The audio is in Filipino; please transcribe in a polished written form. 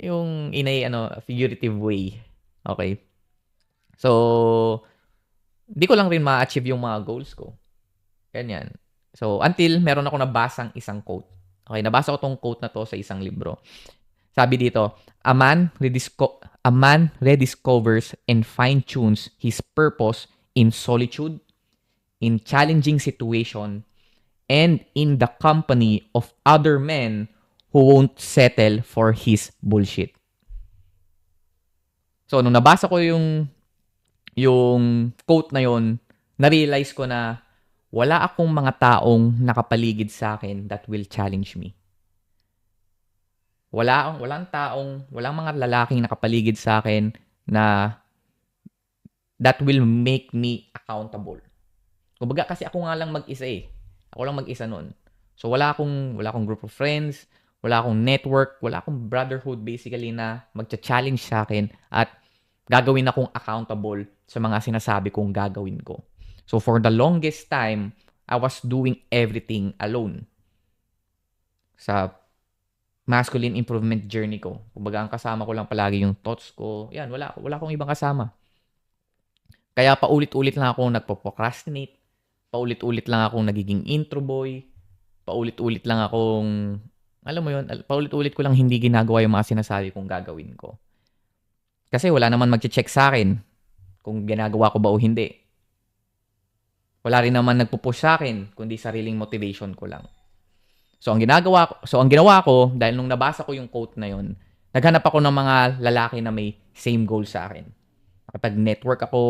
Yung in a ano, figurative way. Okay. So, di ko lang rin ma-achieve yung mga goals ko. Ganyan. So, until meron ako nabasang isang quote. Okay, nabasa ko 'tong quote na 'to sa isang libro. Sabi dito, a man rediscovers and fine-tunes his purpose in solitude, in challenging situation, and in the company of other men who won't settle for his bullshit. So, nung nabasa ko yung quote na yon, na-realize ko na wala akong mga taong nakapaligid sa akin that will challenge me. Walang mga lalaking nakapaligid sa akin na that will make me accountable. Kumbaga kasi ako nga lang mag-isa eh. Ako lang mag-isa nun. So wala akong group of friends, wala akong network, wala akong brotherhood basically na magcha-challenge sa akin at gagawin akong accountable sa mga sinasabi kong gagawin ko. So for the longest time, I was doing everything alone sa masculine improvement journey ko. Kumbaga ang kasama ko lang palagi yung thoughts ko. Yan, wala akong ibang kasama. Kaya paulit-ulit lang akong nagpo-procrastinate, paulit-ulit lang akong nagiging intro boy, paulit-ulit lang akong, alam mo yun, paulit-ulit ko lang hindi ginagawa yung mga sinasabi kong gagawin ko. Kasi wala naman magche-check sa akin kung ginagawa ko ba o hindi. Wala rin naman nagpo-push sa akin kundi sariling motivation ko lang. So ang ginawa ko dahil nung nabasa ko yung quote na yun, naghanap ako ng mga lalaki na may same goal sa akin. Nakipag-network ako